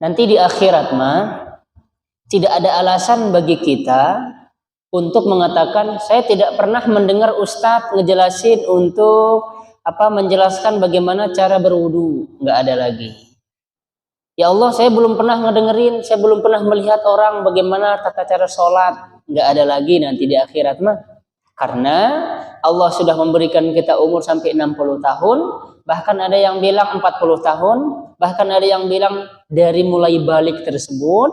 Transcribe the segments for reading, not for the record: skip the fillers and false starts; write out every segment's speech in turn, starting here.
Nanti di akhirat mah tidak ada alasan bagi kita untuk mengatakan saya tidak pernah mendengar ustadz ngejelasin untuk menjelaskan bagaimana cara berwudu. Nggak ada lagi. Ya Allah, saya belum pernah ngedengerin, saya belum pernah melihat orang bagaimana tata cara sholat. Nggak ada lagi nanti di akhirat mah. Karena Allah sudah memberikan kita umur sampai 60 tahun, bahkan ada yang bilang 40 tahun, bahkan ada yang bilang dari mulai balik tersebut,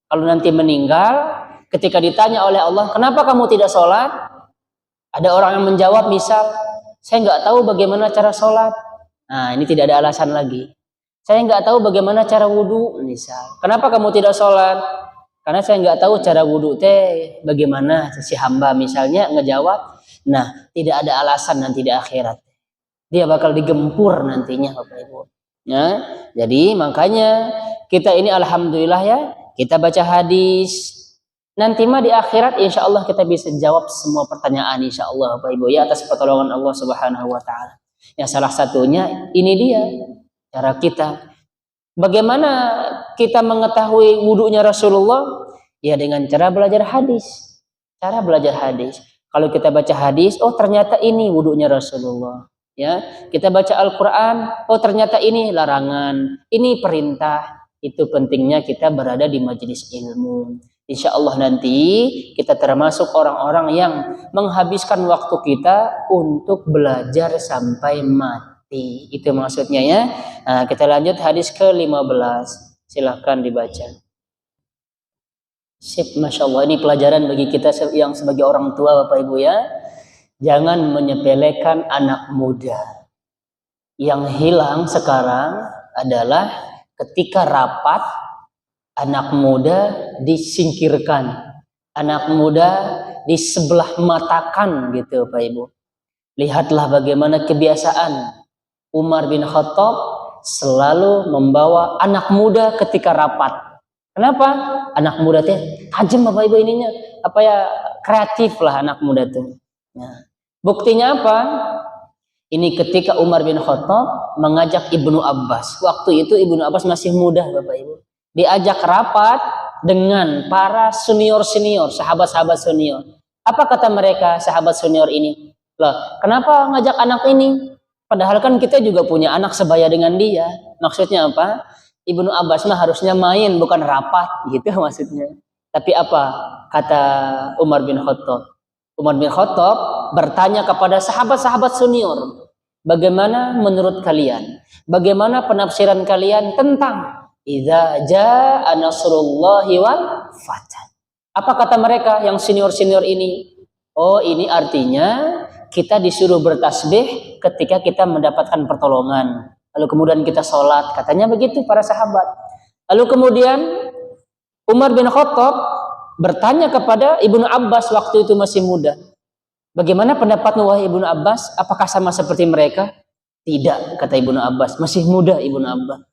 kalau nanti meninggal, ketika ditanya oleh Allah, kenapa kamu tidak sholat? Ada orang yang menjawab misal, saya nggak tahu bagaimana cara sholat. Nah, ini tidak ada alasan lagi. Saya nggak tahu bagaimana cara wudhu, misal. Kenapa kamu tidak sholat? Karena saya nggak tahu cara wudhu teh bagaimana, si hamba misalnya ngejawab. Nah, tidak ada alasan nanti di akhirat. Dia bakal digempur nantinya, Bapak Ibu. Ya, jadi makanya kita ini alhamdulillah ya, kita baca hadis. Nanti mah di akhirat insya Allah kita bisa jawab semua pertanyaan insya Allah, Bapak Ibu, ya, atas pertolongan Allah Subhanahu Wa Taala. Yang salah satunya ini dia cara kita. Bagaimana kita mengetahui wudunya Rasulullah? Ya dengan cara belajar hadis. Cara belajar hadis. Kalau kita baca hadis, oh ternyata ini wudunya Rasulullah. Ya, kita baca Al-Quran, oh ternyata ini larangan, ini perintah. Itu pentingnya kita berada di majelis ilmu. Insya Allah nanti kita termasuk orang-orang yang menghabiskan waktu kita untuk belajar sampai mati. Itu maksudnya ya. Nah, kita lanjut hadis ke-15. Silahkan dibaca. Sip, Masya Allah. Ini pelajaran bagi kita yang sebagai orang tua, Bapak Ibu ya. Jangan menyepelekan anak muda. Yang hilang sekarang adalah ketika rapat, anak muda disingkirkan. Anak muda disebelah matakan gitu, Bapak Ibu. Lihatlah bagaimana kebiasaan Umar bin Khattab selalu membawa anak muda ketika rapat. Kenapa? Anak muda teh tajam, Bapak Ibu, ininya kreatif lah anak muda tuh. Nah, buktinya apa? Ini ketika Umar bin Khattab mengajak Ibnu Abbas. Waktu itu Ibnu Abbas masih muda, Bapak Ibu. Diajak rapat dengan para senior-senior, sahabat-sahabat senior. Apa kata mereka sahabat senior ini? Loh, kenapa ngajak anak ini? Padahal kan kita juga punya anak sebaya dengan dia. Maksudnya apa? Ibnu Abbas mah harusnya main bukan rapat gitu maksudnya. Tapi apa kata Umar bin Khattab? Umar bin Khattab bertanya kepada sahabat-sahabat senior, bagaimana menurut kalian? Bagaimana penafsiran kalian tentang idza jaa nasrullahi wal fath? Apa kata mereka yang senior-senior ini? Oh, ini artinya kita disuruh bertasbih ketika kita mendapatkan pertolongan. Lalu kemudian kita sholat. Katanya begitu para sahabat. Lalu kemudian Umar bin Khattab bertanya kepada Ibnu Abbas waktu itu masih muda. Bagaimana pendapatmu wahai Ibnu Abbas? Apakah sama seperti mereka? Tidak, kata Ibnu Abbas. Masih muda Ibnu Abbas.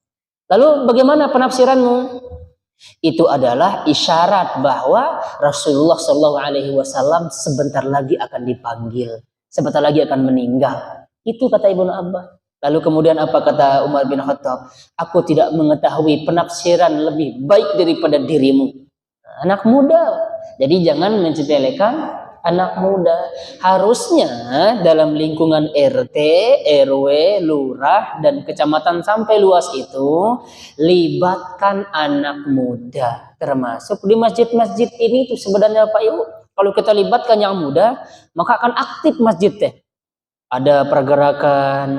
Lalu bagaimana penafsiranmu? Itu adalah isyarat bahwa Rasulullah SAW sebentar lagi akan dipanggil. Sebentar lagi akan meninggal. Itu kata Ibnu Abbas. Lalu kemudian apa kata Umar bin Khattab? Aku tidak mengetahui penafsiran lebih baik daripada dirimu. Anak muda. Jadi jangan menyepelekan anak muda. Harusnya dalam lingkungan RT, RW, lurah, dan kecamatan sampai luas itu libatkan anak muda. Termasuk di masjid-masjid ini tuh sebenarnya Pak Ibu. Kalau kita libatkan yang muda, maka akan aktif masjid teh. Ada pergerakan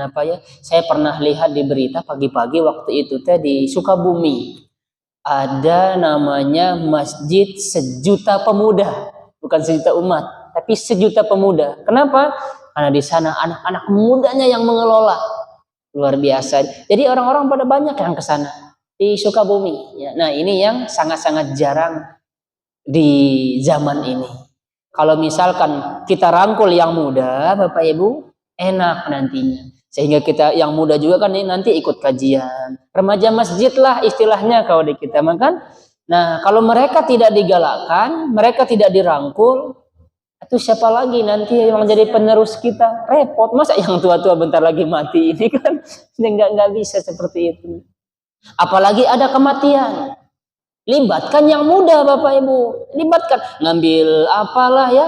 Saya pernah lihat di berita pagi-pagi waktu itu teh di Sukabumi. Ada namanya Masjid Sejuta Pemuda. Bukan sejuta umat, tapi sejuta pemuda. Kenapa? Karena di sana anak-anak mudanya yang mengelola. Luar biasa. Jadi orang-orang pada banyak yang ke sana di Sukabumi. Ya, nah, ini yang sangat-sangat jarang di zaman ini. Kalau misalkan kita rangkul yang muda, Bapak Ibu, enak nantinya. Sehingga kita yang muda juga kan nanti ikut kajian. Remaja masjid lah istilahnya kalau di kita makan. Nah, kalau mereka tidak digalakkan, mereka tidak dirangkul, itu siapa lagi nanti yang menjadi penerus kita? Repot. Masa yang tua-tua bentar lagi mati ini kan nggak bisa seperti itu. Apalagi ada kematian. Libatkan yang muda Bapak Ibu. Libatkan. Ngambil apalah ya,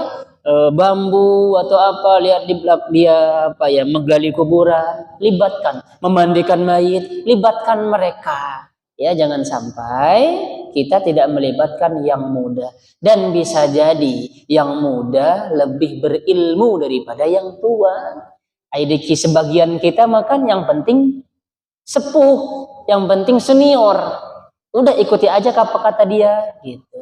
bambu atau apa, lihat dia apa ya, menggali kuburan. Libatkan. Memandikan mayit. Libatkan mereka. Ya, jangan sampai kita tidak melibatkan yang muda. Dan bisa jadi yang muda lebih berilmu daripada yang tua. Aidiki sebagian kita makan yang penting sepuh, yang penting senior. Udah ikuti aja apa kata dia gitu.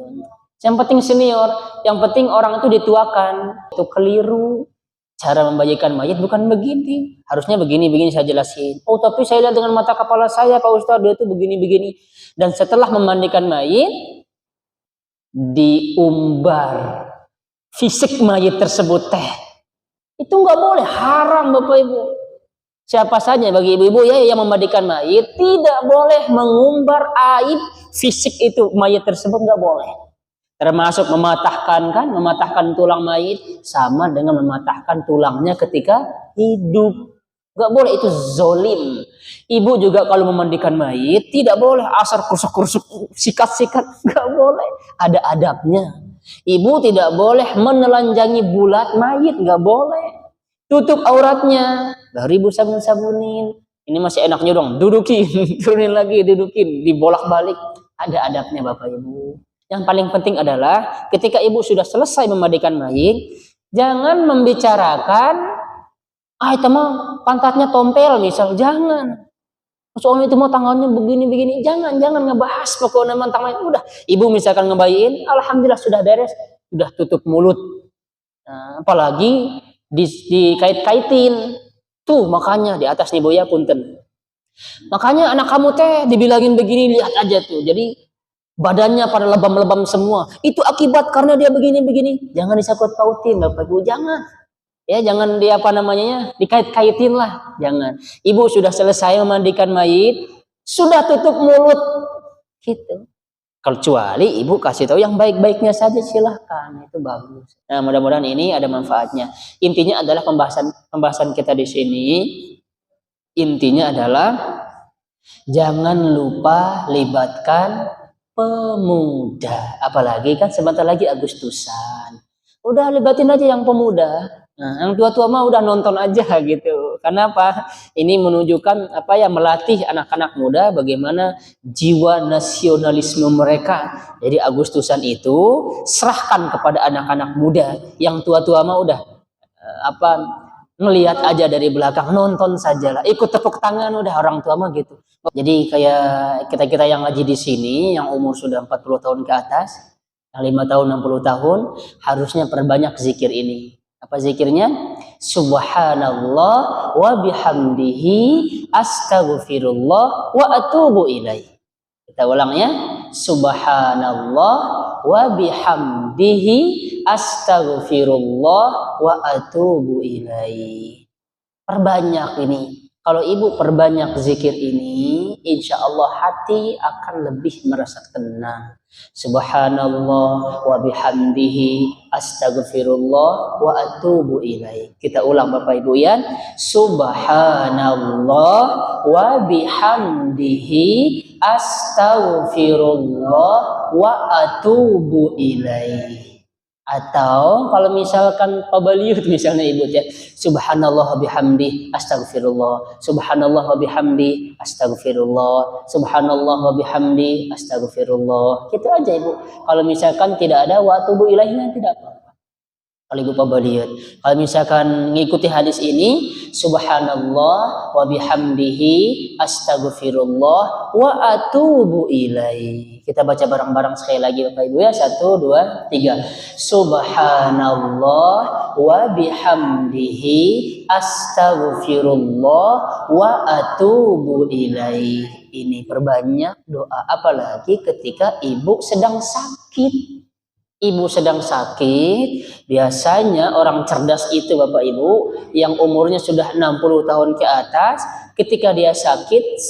Yang penting senior, yang penting orang itu dituakan. Itu keliru. Cara membagikan mayit bukan begini. Harusnya begini saya jelasin. Oh, tapi saya lihat dengan mata kepala saya Pak Ustadz, dia itu begini. Dan setelah memandikan mayit, diumbar fisik mayit tersebut teh. Itu nggak boleh, haram Bapak Ibu. Siapa saja bagi ibu-ibu ya yang memandikan mayit tidak boleh mengumbar aib fisik itu mayit tersebut, nggak boleh. Termasuk mematahkan tulang mayit sama dengan mematahkan tulangnya ketika hidup. Nggak boleh, itu zolim. Ibu juga kalau memandikan mayit tidak boleh asar krusuk-krusuk, sikat-sikat, nggak boleh. Ada adabnya. Ibu tidak boleh menelanjangi bulat mayit, nggak boleh. Tutup auratnya, baru ibu sabun-sabunin. Ini masih enaknya dong, dudukin, turunin lagi, dudukin, dibolak-balik. Ada adabnya Bapak Ibu. Yang paling penting adalah ketika ibu sudah selesai memandikan mayit, jangan membicarakan, itu mah pantatnya tompel misal, jangan. Soalnya itu mau tangannya begini, jangan ngebahas pokoknya tentang mayit. Udah, ibu misalkan ngebayin, alhamdulillah sudah beres, sudah tutup mulut. Nah, apalagi dikait-kaitin tuh, makanya di atas nih boya punten. Makanya anak kamu teh dibilangin begini, lihat aja tuh. Jadi badannya pada lebam-lebam semua. Itu akibat karena dia begini. Jangan disangkut pautin Bapak Ibu, jangan. Ya, jangan dikait-kaitin lah, jangan. Ibu sudah selesai memandikan mayit, sudah tutup mulut gitu. Kecuali ibu kasih tahu yang baik-baiknya saja, silahkan, itu bagus. Nah, mudah-mudahan ini ada manfaatnya. Intinya adalah pembahasan kita di sini. Intinya adalah jangan lupa libatkan pemuda. Apalagi kan sebentar lagi Agustusan. Udah libatin aja yang pemuda. Nah, yang tua-tua mah udah nonton aja gitu. Karena apa? Ini menunjukkan melatih anak-anak muda bagaimana jiwa nasionalisme mereka. Jadi Agustusan itu serahkan kepada anak-anak muda. Yang tua-tua mah udah ngelihat aja dari belakang, nonton saja lah. Ikut tepuk tangan udah, orang tua mah gitu. Jadi kayak kita yang ngaji di sini yang umur sudah 40 tahun ke atas, yang 5 tahun 60 tahun, harusnya perbanyak zikir ini. Apa zikirnya? Subhanallah wa bihamdihi astaghfirullah wa atubu ilaih. Kita ulang ya. Subhanallah wa bihamdihi astaghfirullah wa atubu ilaih. Perbanyak ini. Kalau ibu perbanyak zikir ini, insya Allah hati akan lebih merasa tenang. Subhanallah wa bihamdihi astaghfirullah wa atubu ilaih. Kita ulang Bapak Ibu ya. Subhanallah wa bihamdihi astaghfirullah wa atubu ilaih. Atau kalau misalkan pabaliut misalnya ibu ya, subhanallah wa bihamdi astaghfirullah, subhanallah wa bihamdi astaghfirullah, subhanallah wa bihamdi astaghfirullah. Gitu aja ibu. Kalau misalkan tidak ada wa atubu ilaihnya, tidak apa-apa. Kalau ibu pabaliut. Kalau misalkan ngikuti hadis ini, subhanallah wa bihamdihi astaghfirullah wa atubu ilaih. Kita baca bareng-bareng sekali lagi Bapak Ibu ya. 1, 2, 3. Subhanallah wa bihamdihi astaghfirullah wa atubu ilaih. Ini perbanyak doa, apalagi ketika ibu sedang sakit. Ibu sedang sakit, biasanya orang cerdas itu Bapak Ibu yang umurnya sudah 60 tahun ke atas, ketika dia sakit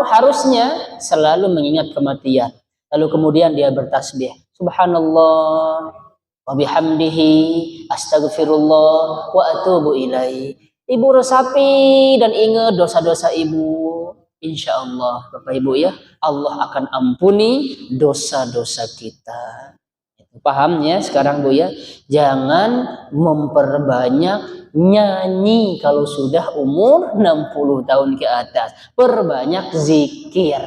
harusnya selalu mengingat kematian. Lalu kemudian dia bertasbih, subhanallah wa bihamdihi astaghfirullah wa atubu ilaih. Ibu resapi dan ingat dosa-dosa ibu. insya Allah Bapak Ibu ya, Allah akan ampuni dosa-dosa kita. Paham ya sekarang Bu ya? Jangan memperbanyak nyanyi kalau sudah umur 60 tahun ke atas. Perbanyak zikir.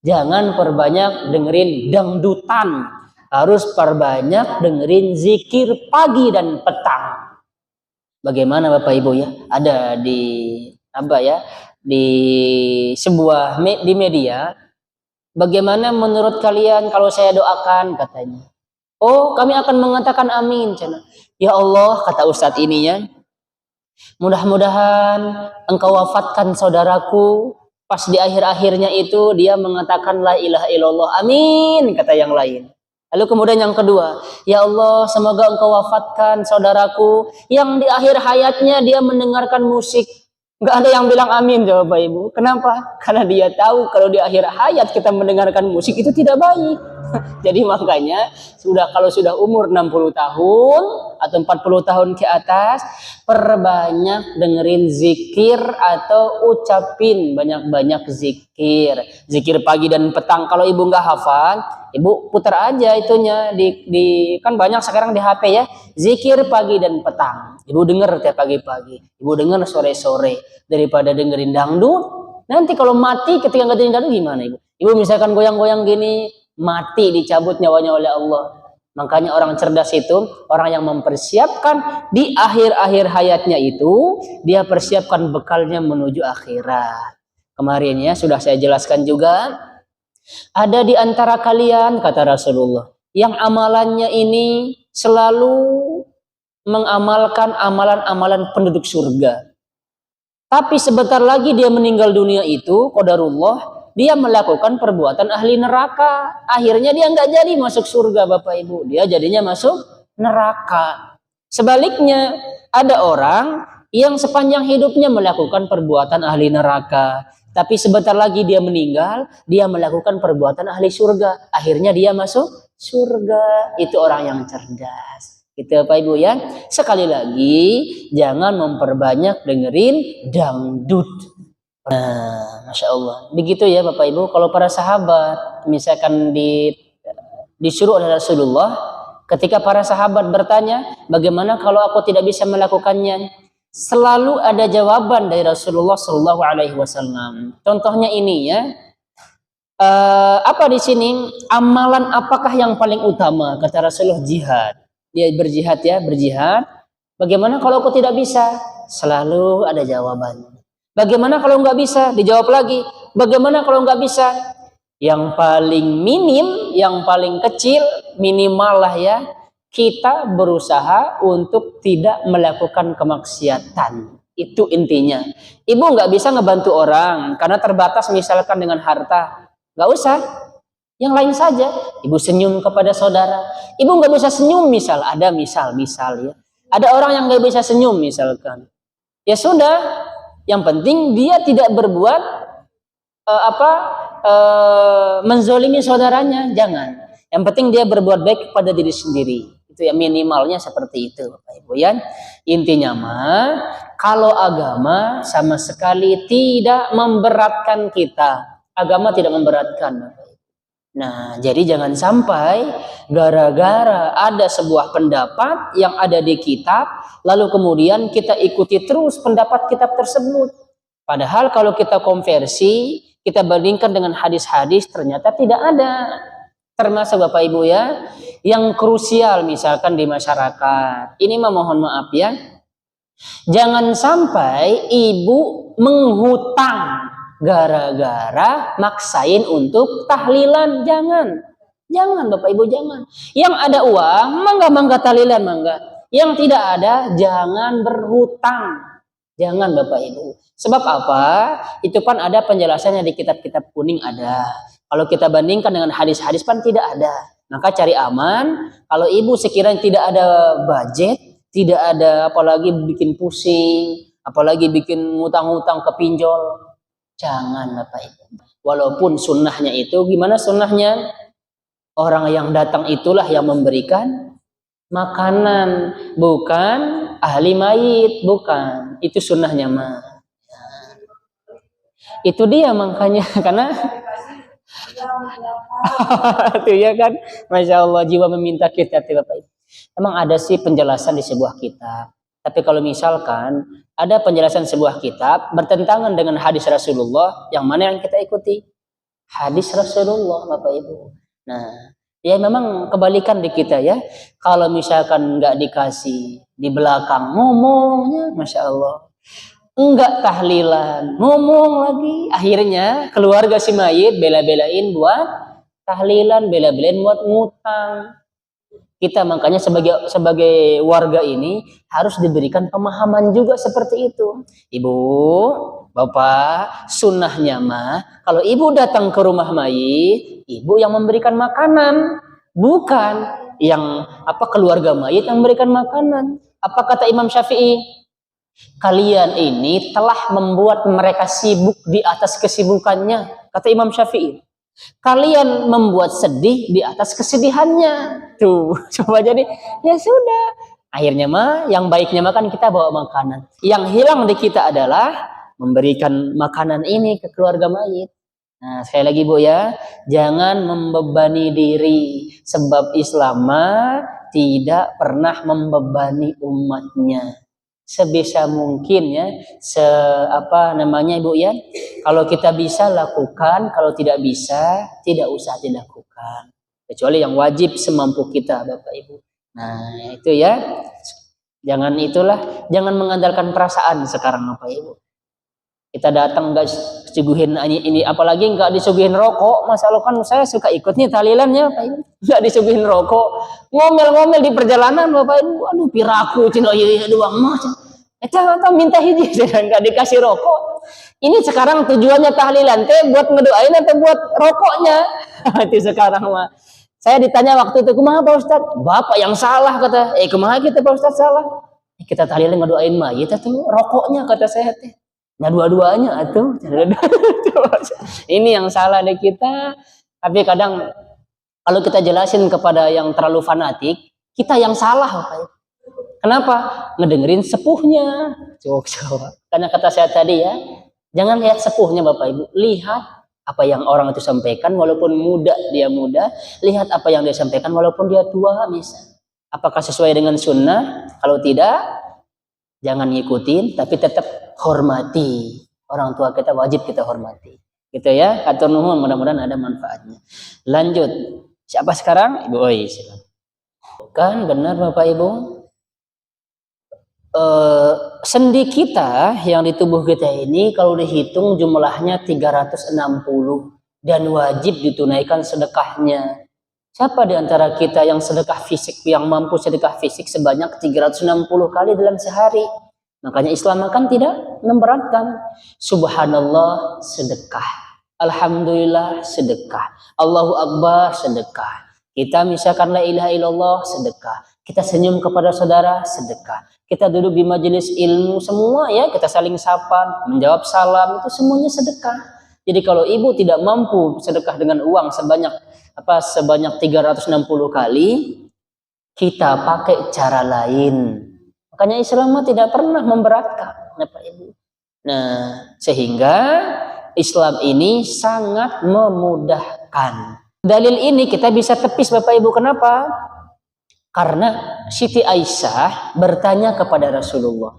Jangan perbanyak dengerin dangdutan. Harus perbanyak dengerin zikir pagi dan petang. Bagaimana Bapak Ibu ya? Ada di apa ya? Di sebuah di media. Bagaimana menurut kalian kalau saya doakan katanya? Oh, kami akan mengatakan amin. Ya Allah, kata Ustadz ini ya, mudah-mudahan engkau wafatkan saudaraku. Pas di akhir-akhirnya itu dia mengatakan la ilaha illallah. Amin, kata yang lain. Lalu kemudian yang kedua, ya Allah, semoga engkau wafatkan saudaraku yang di akhir hayatnya dia mendengarkan musik. Nggak ada yang bilang amin, jawab Bapak Ibu. Kenapa? Karena dia tahu kalau di akhir hayat kita mendengarkan musik itu tidak baik. Jadi makanya kalau sudah umur 60 tahun atau 40 tahun ke atas, perbanyak dengerin zikir atau ucapin banyak-banyak zikir. Zikir pagi dan petang. Kalau Ibu nggak hafal, Ibu putar aja itunya kan banyak sekarang di HP ya. Zikir pagi dan petang. Ibu denger tiap pagi-pagi. Ibu denger sore-sore daripada dengerin dangdut. Nanti kalau mati ketika nggak dengerin dangdut gimana Ibu? Ibu misalkan goyang-goyang gini, mati dicabut nyawanya oleh Allah. Makanya orang cerdas itu orang yang mempersiapkan di akhir-akhir hayatnya itu, dia persiapkan bekalnya menuju akhirat. Kemarin ya sudah saya jelaskan juga, ada di antara kalian kata Rasulullah yang amalannya ini selalu mengamalkan amalan-amalan penduduk surga. Tapi sebentar lagi dia meninggal dunia itu, qadarullah, dia melakukan perbuatan ahli neraka. Akhirnya dia nggak jadi masuk surga Bapak Ibu. Dia jadinya masuk neraka. Sebaliknya ada orang yang sepanjang hidupnya melakukan perbuatan ahli neraka. Tapi sebentar lagi dia meninggal, dia melakukan perbuatan ahli surga. Akhirnya dia masuk surga. Itu orang yang cerdas. Gitu Bapak Ibu ya. Sekali lagi, jangan memperbanyak dengerin dangdut. Nah, Masya Allah. Begitu ya Bapak Ibu. Kalau para sahabat misalkan disuruh oleh Rasulullah, ketika para sahabat bertanya, bagaimana kalau aku tidak bisa melakukannya? Selalu ada jawaban dari Rasulullah Shallallahu Alaihi Wasallam. Contohnya ini ya. Apa di sini? Amalan apakah yang paling utama? Kata Rasulullah, jihad. Dia berjihad ya, berjihad. Bagaimana kalau aku tidak bisa? Selalu ada jawabannya. Bagaimana kalau nggak bisa? Dijawab lagi. Bagaimana kalau nggak bisa? Yang paling minim, yang paling kecil, minimal lah ya. Kita berusaha untuk tidak melakukan kemaksiatan. Itu intinya. Ibu nggak bisa ngebantu orang karena terbatas misalkan dengan harta. Nggak usah. Yang lain saja. Ibu senyum kepada saudara. Ibu nggak bisa senyum misal ya. Ada orang yang nggak bisa senyum misalkan. Ya sudah. Yang penting dia tidak berbuat menzolimi saudaranya, jangan. Yang penting dia berbuat baik kepada diri sendiri. Itu ya minimalnya seperti itu, Bapak Ibu ya. Intinya mah kalau agama sama sekali tidak memberatkan kita. Agama tidak memberatkan. Nah, jadi jangan sampai gara-gara ada sebuah pendapat yang ada di kitab, lalu kemudian kita ikuti terus pendapat kitab tersebut. Padahal kalau kita konversi, kita bandingkan dengan hadis-hadis, ternyata tidak ada. Termasuk Bapak Ibu ya, yang krusial misalkan di masyarakat. Ini mah mohon maaf ya. Jangan sampai ibu menghutang gara-gara maksain untuk tahlilan. Jangan Bapak Ibu, jangan. Yang ada uang mangga tahlilan mangga. Yang tidak ada jangan berhutang. Jangan Bapak Ibu. Sebab apa? Itu kan ada penjelasannya di kitab-kitab kuning ada. Kalau kita bandingkan dengan hadis-hadis kan tidak ada. Maka cari aman. Kalau ibu sekiranya tidak ada budget, tidak ada apalagi bikin pusing, apalagi bikin ngutang-ngutang ke pinjol. Jangan Bapak Ibu. Walaupun sunnahnya itu, gimana sunnahnya? Orang yang datang itulah yang memberikan makanan, bukan ahli mayit, bukan. Itu sunnahnya mah. itu dia makanya karena itu ya kan, Masya Allah, jiwa meminta kita Bapak Ibu. Emang ada sih penjelasan di sebuah kitab. Tapi kalau misalkan ada penjelasan sebuah kitab bertentangan dengan hadis Rasulullah, yang mana yang kita ikuti? Hadis Rasulullah, Bapak Ibu. Nah, ya memang kebalikan di kita ya. Kalau misalkan nggak dikasih, di belakang ngomongnya, Masya Allah. Enggak tahlilan, ngomong lagi. Akhirnya keluarga si mayit bela-belain buat tahlilan, bela-belain buat ngutang. Kita makanya sebagai warga ini harus diberikan pemahaman juga seperti itu. Ibu, Bapak, sunnahnya mah kalau ibu datang ke rumah mayit, ibu yang memberikan makanan, bukan yang keluarga mayit yang memberikan makanan. Apa kata Imam Syafi'i? Kalian ini telah membuat mereka sibuk di atas kesibukannya, kata Imam Syafi'i. Kalian membuat sedih di atas kesedihannya. Tuh, coba jadi ya sudah. Akhirnya mah yang baiknya makan kita bawa makanan. Yang hilang di kita adalah memberikan makanan ini ke keluarga mayit. Nah, sekali lagi Bu ya, jangan membebani diri sebab Islam tidak pernah membebani umatnya. Sebisa mungkin ya, Ibu ya, kalau kita bisa lakukan, kalau tidak bisa tidak usah dilakukan, kecuali yang wajib semampu kita Bapak Ibu. Nah itu ya, jangan mengandalkan perasaan sekarang Bapak Ibu. Kita datang nggak disuguhin ini, apalagi nggak disuguhin rokok. Masalah kan saya suka ikut nih tahlilannya Pak Ibu, nggak disuguhin rokok, ngomel-ngomel di perjalanan Bapak Ibu. Aduh piraku cina iya doang mah. Atau minta hiji nggak dikasih rokok. Ini sekarang tujuannya tahlilan teh buat ngedoain atau buat rokoknya? Itu sekarang mah. Saya ditanya waktu itu, kumaha Pak Ustadz? Bapak yang salah kata. Kumaha kita Pak Ustadz salah? Kita tahlilan ngedoain mayit atau rokoknya kata saya teh. Nah dua-duanya atuh. Ini yang salah di kita. Tapi kadang kalau kita jelasin kepada yang terlalu fanatik, kita yang salah Bapak. Kenapa? Ngedengerin sepuhnya. Coba. Karena kata saya tadi ya, jangan lihat sepuhnya Bapak Ibu, lihat apa yang orang itu sampaikan walaupun dia muda, lihat apa yang dia sampaikan walaupun dia tua bisa. Apakah sesuai dengan sunnah? Kalau tidak, jangan ngikutin, tapi tetap hormati. Orang tua kita wajib kita hormati. Gitu ya. Hatur nuhun, mudah-mudahan ada manfaatnya. Lanjut. Siapa sekarang? Ibu Oi. Kan benar Bapak Ibu? Sendi kita yang di tubuh kita ini kalau dihitung jumlahnya 360 dan wajib ditunaikan sedekahnya. Siapa di antara kita yang sedekah fisik, yang mampu sedekah fisik sebanyak 360 kali dalam sehari? Makanya Islam kan tidak memberatkan. Subhanallah sedekah, alhamdulillah sedekah, Allahu Akbar sedekah. Kita misalkan la ilaha illallah sedekah. Kita senyum kepada saudara sedekah. Kita duduk di majelis ilmu semua ya, kita saling sapa, menjawab salam, itu semuanya sedekah. Jadi kalau ibu tidak mampu sedekah dengan uang sebanyak 360 kali, kita pakai cara lain. Makanya Islam tidak pernah memberatkan, Bapak Ibu. Nah, sehingga Islam ini sangat memudahkan. Dalil ini kita bisa tepis Bapak Ibu, kenapa? Karena Siti Aisyah bertanya kepada Rasulullah.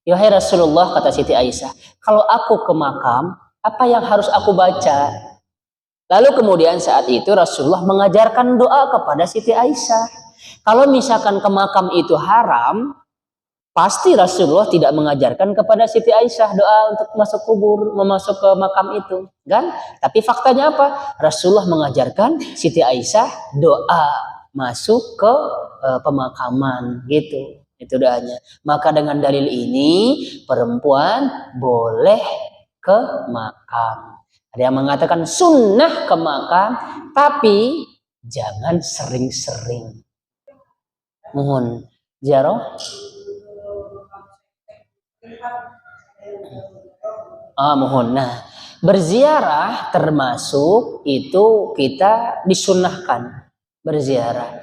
Ya hai Rasulullah, kata Siti Aisyah, kalau aku ke makam, apa yang harus aku baca? Lalu kemudian saat itu Rasulullah mengajarkan doa kepada Siti Aisyah. Kalau misalkan ke makam itu haram, pasti Rasulullah tidak mengajarkan kepada Siti Aisyah doa untuk masuk kubur, memasuk ke makam itu, kan? Tapi faktanya apa? Rasulullah mengajarkan Siti Aisyah doa masuk ke pemakaman gitu. Itu doanya. Maka dengan dalil ini perempuan boleh ke makam. Ada yang mengatakan sunnah ke makam, tapi jangan sering-sering. Mohon ziarah. Mohon. Nah, berziarah termasuk itu kita disunnahkan berziarah.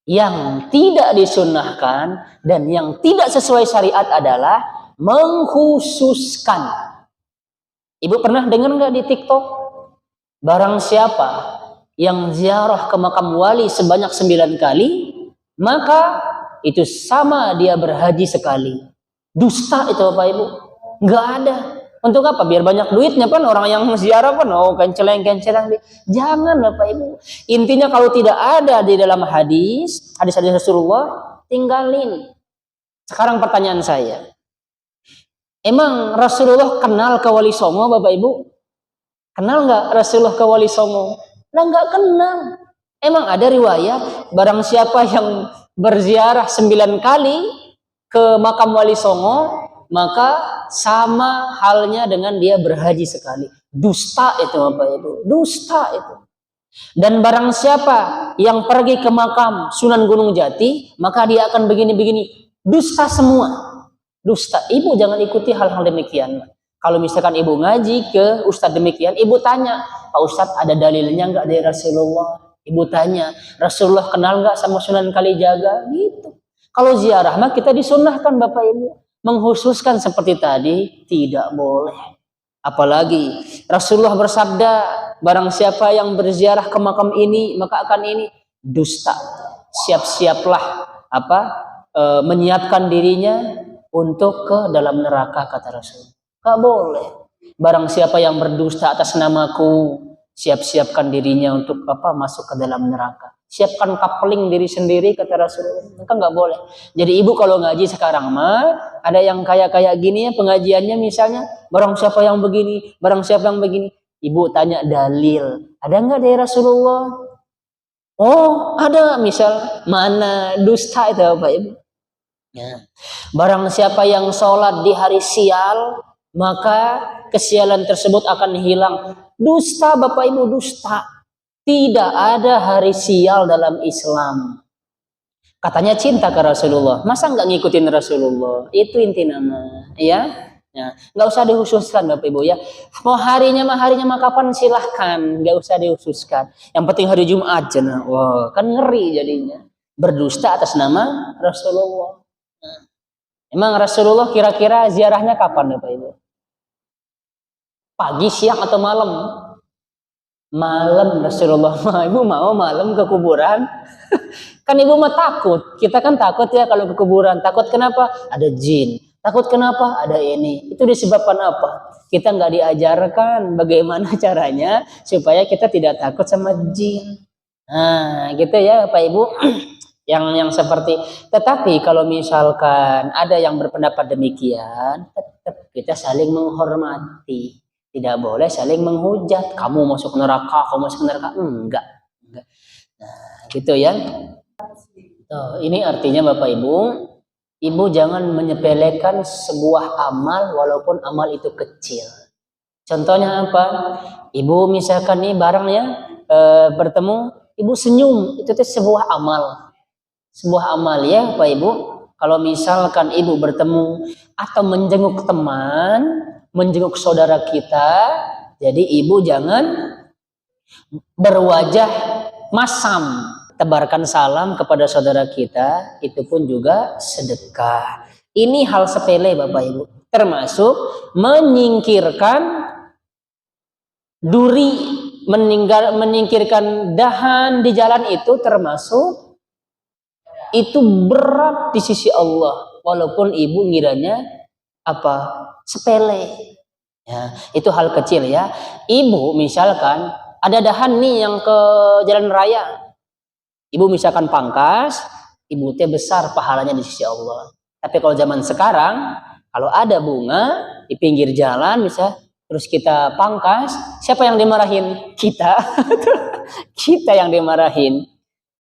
Yang tidak disunnahkan dan yang tidak sesuai syariat adalah mengkhususkan. Ibu pernah dengar nggak di TikTok? Barang siapa yang ziarah ke makam wali sebanyak 9 kali, maka itu sama dia berhaji sekali. Dusta itu Bapak Ibu. Nggak ada. Untuk apa? Biar banyak duitnya kan orang yang ziarah kan. Oh, kenceleng-kenceleng. Jangan Bapak Ibu. Intinya kalau tidak ada di dalam hadis Rasulullah, tinggalin. Sekarang pertanyaan saya. Emang Rasulullah kenal ke Wali Songo Bapak Ibu? Kenal nggak Rasulullah ke Wali Songo? Nah, nggak kenal. Emang ada riwayat barang siapa yang berziarah 9 kali ke makam Wali Songo, maka sama halnya dengan dia berhaji sekali. Dusta itu Bapak Ibu, dusta itu. Dan barang siapa yang pergi ke makam Sunan Gunung Jati, maka dia akan begini-begini. Dusta semua. Dusta. Ibu jangan ikuti hal-hal demikian. Kalau misalkan ibu ngaji ke ustadz demikian, ibu tanya, Pak Ustadz ada dalilnya nggak dari Rasulullah? Ibu tanya, Rasulullah kenal nggak sama Sunan Kalijaga? Gitu. Kalau ziarah mah kita disunnahkan Bapak Ibu. Menghususkan seperti tadi tidak boleh. Apalagi Rasulullah bersabda, barang siapa yang berziarah ke makam ini maka akan ini. Dusta. Siap-siaplah menyiapkan dirinya untuk ke dalam neraka, kata Rasul. Gak boleh. Barang siapa yang berdusta atas namaku, siap-siapkan dirinya untuk masuk ke dalam neraka. Siapkan coupling diri sendiri, kata Rasulullah. Maka nggak boleh. Jadi ibu kalau ngaji sekarang mah ada yang kayak gini ya pengajiannya, misalnya barang siapa yang begini, barang siapa yang begini, ibu tanya dalil. Ada nggak dari Rasulullah? Oh ada, misal mana dusta itu Bapak Ibu. Ya. Barang siapa yang sholat di hari sial, maka kesialan tersebut akan hilang. Dusta Bapak Ibu, dusta. Tidak ada hari sial dalam Islam. Katanya cinta ke Rasulullah, masa nggak ngikutin Rasulullah? Itu inti nama, ya. Nggak usah dikhususkan Bapak Ibu ya. Mau harinya mah kapan silahkan, nggak usah dikhususkan. Yang penting hari Jumat aja. Wah, kan ngeri jadinya. Berdusta atas nama Rasulullah. Emang Rasulullah kira-kira ziarahnya kapan Bapak Ibu? Pagi, siang, atau malam? Malam Rasulullah. Ibu mau malam ke kuburan? Kan ibu mah takut. Kita kan takut ya kalau ke kuburan. Takut kenapa? Ada jin. Takut kenapa? Ada ini. Itu disebabkan apa? Kita nggak diajarkan bagaimana caranya supaya kita tidak takut sama jin. Nah, gitu ya Pak Ibu. yang seperti. Tetapi kalau misalkan ada yang berpendapat demikian, tetap kita saling menghormati. Tidak boleh saling menghujat. Kamu masuk neraka, kamu masuk neraka. Enggak. Nah, gitu ya. Ini artinya Bapak Ibu, ibu jangan menyepelekan sebuah amal walaupun amal itu kecil. Contohnya apa? Ibu misalkan nih barangnya bertemu, ibu senyum, itu tuh sebuah amal. Sebuah amal ya Bapak Ibu. Kalau misalkan ibu bertemu atau menjenguk teman, menjenguk saudara kita, jadi ibu jangan berwajah masam. Tebarkan salam kepada saudara kita, itu pun juga sedekah. Ini hal sepele Bapak Ibu, termasuk menyingkirkan duri, menyingkirkan dahan di jalan, itu termasuk, itu berat di sisi Allah, walaupun ibu ngiranya sepele ya, itu hal kecil ya. Ibu misalkan ada dahan nih yang ke jalan raya, ibu misalkan pangkas, ibu teh besar pahalanya di sisi Allah. Tapi kalau zaman sekarang, kalau ada bunga di pinggir jalan bisa, terus kita pangkas, siapa yang dimarahin? Kita. Kita yang dimarahin.